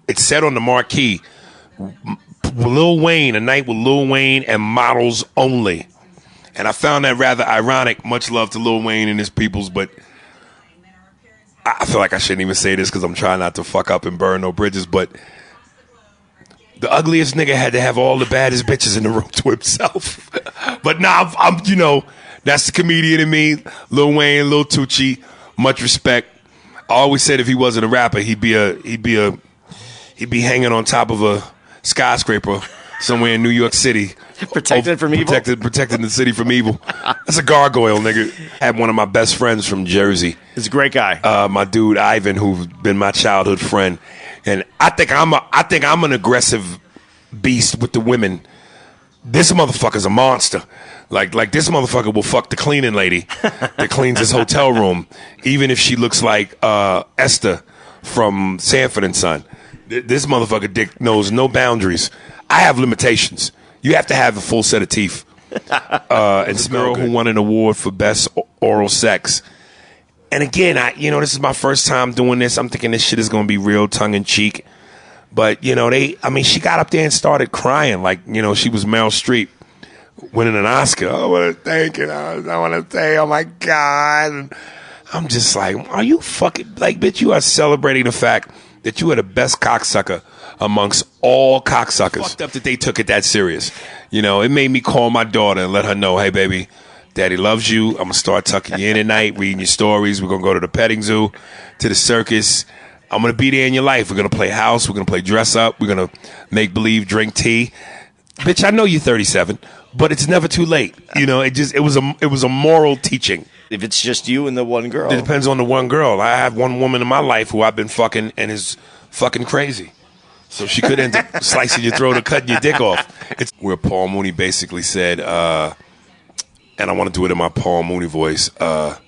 it said on the marquee, Lil Wayne, a night with Lil Wayne and models only. And I found that rather ironic. Much love to Lil Wayne and his peoples, but I feel like I shouldn't even say this because I'm trying not to fuck up and burn no bridges, but the ugliest nigga had to have all the baddest bitches in the room to himself. But now I'm that's the comedian in me. Lil Wayne, Lil Tucci, much respect. I always said if he wasn't a rapper, he'd be hanging on top of a skyscraper somewhere in New York City. Protected from evil? Protecting the city from evil. That's a gargoyle, nigga. I had one of my best friends from Jersey. He's a great guy. My dude Ivan, who's been my childhood friend. And I think I'm an aggressive beast with the women. This motherfucker's a monster. Like this motherfucker will fuck the cleaning lady that cleans his hotel room, even if she looks like Esther from Sanford and Son. This motherfucker dick knows no boundaries. I have limitations. You have to have a full set of teeth. And Smell, who won an award for best oral sex. And again, this is my first time doing this. I'm thinking this shit is going to be real tongue in cheek. But, she got up there and started crying like, she was Meryl Streep winning an Oscar. I want to thank you. I want to say, oh my God. And I'm just like, are you fucking, like, bitch, you are celebrating the fact that you are the best cocksucker amongst all cocksuckers. Fucked up that they took it that serious. It made me call my daughter and let her know, hey, baby, Daddy loves you. I'm going to start tucking you in at night, reading your stories. We're going to go to the petting zoo, to the circus. I'm going to be there in your life. We're going to play house. We're going to play dress up. We're going to make believe, drink tea. Bitch, I know you're 37, but it's never too late. It was a moral teaching. If it's just you and the one girl. It depends on the one girl. I have one woman in my life who I've been fucking and is fucking crazy. So she could end up slicing your throat or cutting your dick off. It's where Paul Mooney basically said, and I want to do it in my Paul Mooney voice, let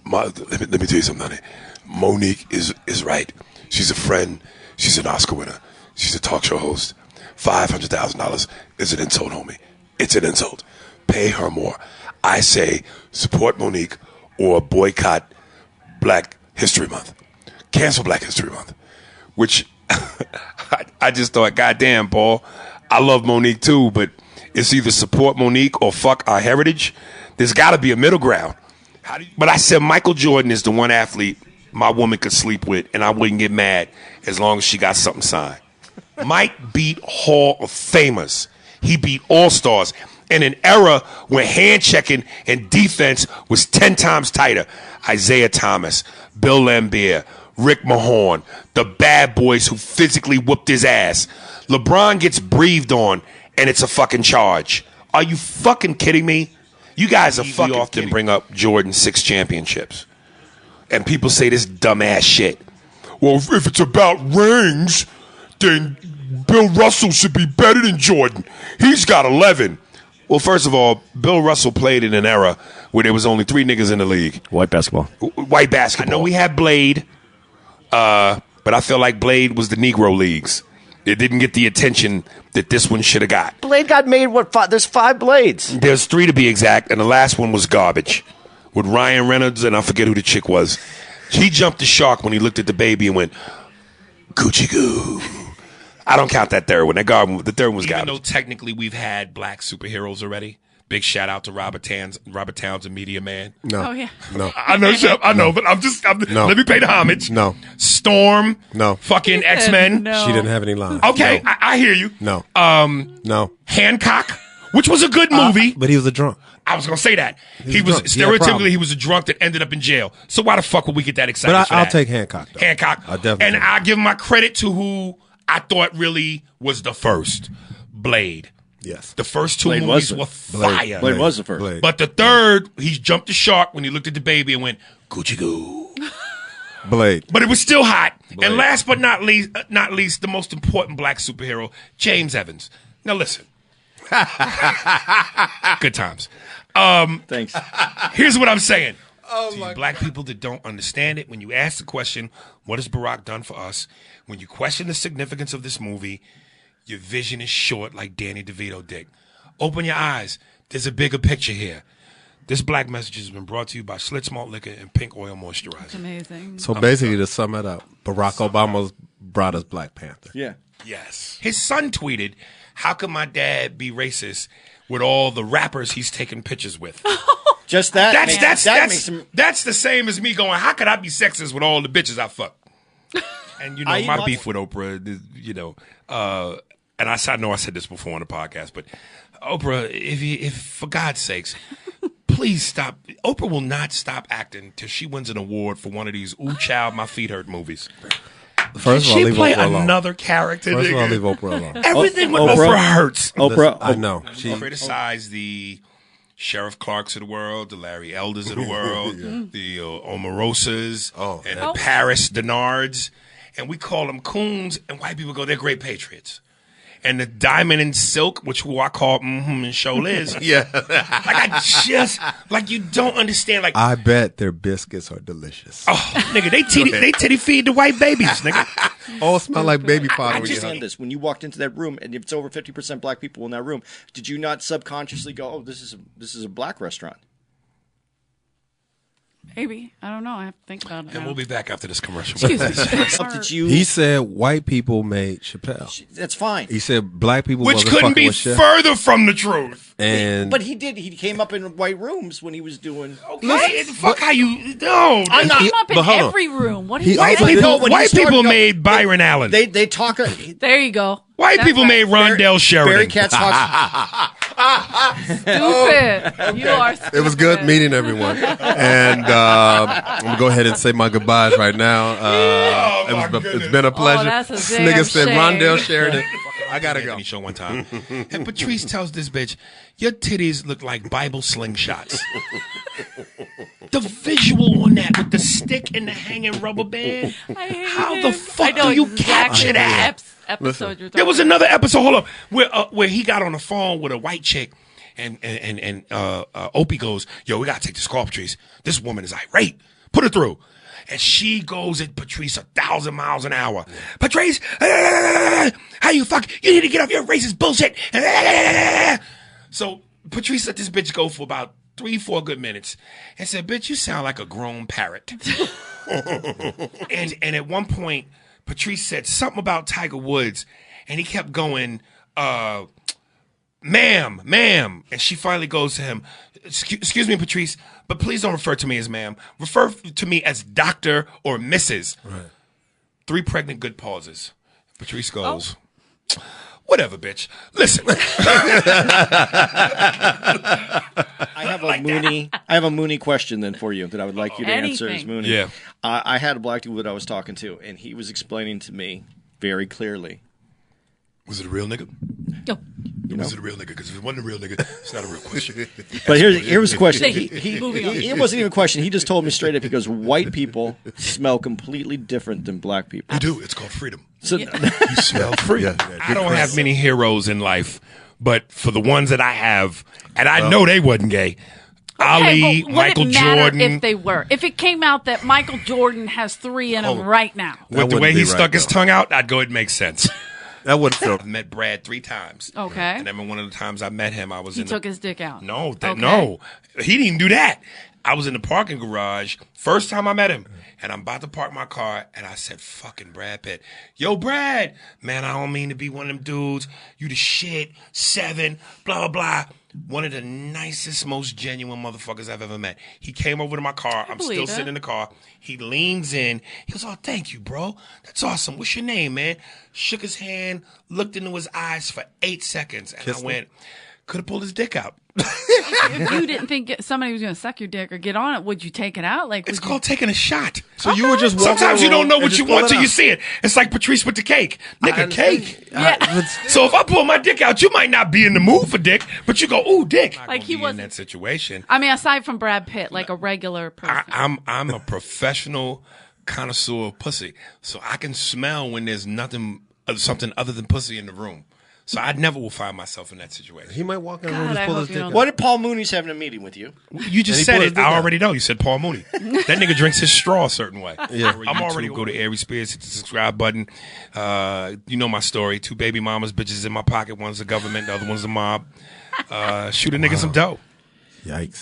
me tell you something, honey. Monique is right. She's a friend. She's an Oscar winner. She's a talk show host. $500,000 is an insult, homie. It's an insult. Pay her more. I say support Monique or boycott Black History Month. Cancel Black History Month. Which I just thought, goddamn, Paul, I love Monique too, but it's either support Monique or fuck our heritage. There's got to be a middle ground. But I said Michael Jordan is the one athlete my woman could sleep with, and I wouldn't get mad as long as she got something signed. Mike beat Hall of Famers. He beat All-Stars in an era when hand-checking and defense was 10 times tighter. Isaiah Thomas, Bill Laimbeer, Rick Mahorn, the bad boys who physically whooped his ass. LeBron gets breathed on, and it's a fucking charge. Are you fucking kidding me? You guys are fucking often bring up Jordan's 6 championships. And people say this dumbass shit. Well, if it's about rings, then Bill Russell should be better than Jordan. He's got 11. Well, first of all, Bill Russell played in an era where there was only 3 niggas in the league. White basketball. White basketball. I know we had Blade, but I feel like Blade was the Negro Leagues. It didn't get the attention that this one should have got. Blade got made, there's 5 Blades. There's 3 to be exact, and the last one was garbage. With Ryan Reynolds, and I forget who the chick was. He jumped the shark when he looked at the baby and went, Gucci goo. I don't count that third one. The third one was garbage. Even though technically we've had black superheroes already. Big shout out to Robert Towns, a media man. No. Oh, yeah. No. I know, but no. Let me pay the homage. No. Storm. No. Fucking X-Men. No. She didn't have any lines. Okay, no. I hear you. No. No. Hancock, which was a good movie. But he was a drunk. I was going to say that. He was stereotypically, he was a drunk that ended up in jail. So why the fuck would we get that excited but for I'll that? take Hancock, though. Hancock. I definitely And I give my credit to who I thought really was the first. Blade. Yes. The first 2 movies were fire. Blade was the first. But the third, he jumped the shark when he looked at the baby and went, Gucci goo. Blade. But it was still hot. Blade. And last but not least, the most important black superhero, James Evans. Now listen. Good times. Thanks. Here's what I'm saying. To you black people that don't understand it, when you ask the question, what has Barack done for us? When you question the significance of this movie, your vision is short like Danny DeVito dick. Open your eyes. There's a bigger picture here. This black message has been brought to you by Schlitz Malt Liquor and Pink Oil Moisturizer. Amazing. So basically, to sum it up, Barack Obama's brought us Black Panther. Yeah. Yes. His son tweeted, "How could my dad be racist with all the rappers he's taking pictures with?" Just that. That's the same as me going, "How could I be sexist with all the bitches I fuck?" And you know, my beef with Oprah, you know, and I know I said this before on the podcast, but Oprah, if for God's sakes, please stop. Oprah will not stop acting till she wins an award for one of these "Ooh Child, My Feet Hurt" movies. First of all, leave play Oprah alone. another character. First of all, leave Oprah alone. Everything with Oprah hurts. Listen, I know. She Criticized the Sheriff Clarks of the world, the Larry Elders of the world, the Omarosas, and the Paris Denards. And we call them coons, and white people go, "They're great patriots." And the Diamond and Silk, who I call and Show Liz. Yeah. Like you don't understand. Like I bet their biscuits are delicious. Oh, nigga, they titty feed the white babies, nigga. All smell like baby powder. I just understand this. When you walked into that room, and if it's over 50% black people in that room, did you not subconsciously go, "Oh, this is a black restaurant"? Maybe. I don't know. I have to think about it. And we'll be back after this commercial. Did you? He said white people made Chappelle. That's fine. He said black people Which wasn't couldn't fucking be with Chef. further from the truth. But he did. He came up in white rooms when he was doing. Okay, fuck how you no. I not- came up in but hold on. every room. What do He you also say? did- White people made Byron Allen. They talk. There you go. White That's people right. made Rondell Sheridan. Barry Katz talks. Stupid. You are stupid. It was good meeting everyone. And I'm going to go ahead and say my goodbyes right now. It's been a pleasure. that's a This damn nigga said shame. Rondell Sheridan. I got to go. Anthony show one time. And Patrice tells this bitch, "Your titties look like Bible slingshots." The visual on that with the stick and the hanging rubber band. I hate How him. the fuck I know do you exactly capture that? the episode you're talking There was about. another episode, hold up, where he got on the phone with a white chick, and Opie goes, "Yo, we gotta take this call, Patrice. This woman is irate. Put her through." And she goes at Patrice 1,000 miles an hour. "Patrice, how you fuck? You need to get off your racist bullshit." So Patrice let this bitch go for about 3-4 good minutes and said, "Bitch, you sound like a grown parrot." and at one point, Patrice said something about Tiger Woods, and he kept going, "Ma'am, ma'am." And she finally goes to him, "Excuse me, Patrice, but please don't refer to me as ma'am. Refer to me as Doctor or Mrs." Right. 3 pregnant good pauses. Patrice goes, "Whatever, bitch. Listen." I have a Mooney question then for you that I would like you to answer as Anything. Mooney. Yeah. I had a black dude that I was talking to, and he was explaining to me very clearly. Was it a real nigga? Yo. Was it a real nigga? Because if it wasn't a real nigga, it's not a real question. But here was the question. Moving on. It wasn't even a question. He just told me straight up. He goes, "White people smell completely different than black people." We do. It's called freedom. So You smell free. Yeah, I don't have many heroes in life, but for the ones that I have, and I know they wasn't gay. Ali, but would Michael it matter Jordan. if they were? If it came out that Michael Jordan has 3 in him right now. With the wouldn't way be he right, stuck his though. tongue out, I'd go, it makes sense. That wouldn't feel. I met Brad 3 times. Okay. And then one of the times I met him, I was He in took his dick out. No, Okay. no. He didn't do that. I was in the parking garage, first time I met him, and I'm about to park my car, and I said, "Fucking Brad Pitt. Yo, Brad, man, I don't mean to be one of them dudes. You the shit, 7, blah, blah, blah." One of the nicest, most genuine motherfuckers I've ever met. He came over to my car. I'm believe still it. sitting in the car. He leans in. He goes, "Oh, thank you, bro. That's awesome. What's your name, man?" Shook his hand, looked into his eyes for 8 seconds, and I went, could have pulled his dick out. If you didn't think somebody was going to suck your dick or get on it, would you take it out? Like, It's would you- called taking a shot. So you were just walking Sometimes you don't know around what and you just want pull till it you out. see it. It's like Patrice with the cake. Nigga, cake. Yeah. So if I pull my dick out, you might not be in the mood for dick, but you go, "Ooh, dick." Like he in wasn't- that situation. I mean, aside from Brad Pitt, like a regular person. I'm a professional connoisseur of pussy, so I can smell when there's something other than pussy in the room. So I never will find myself in that situation. He might walk in the God, room and I just pull hope his you dick don't- out. what if Paul Mooney's having a meeting with you? You just he said pulled his it. dick I out. already know. You said Paul Mooney. That nigga drinks his straw a certain way. Yeah. I'm already go to Aries Spears, hit the subscribe button. You know my story. 2 baby mamas, bitches in my pocket. One's the government, the other one's the mob. Shoot a nigga some dough. Yikes.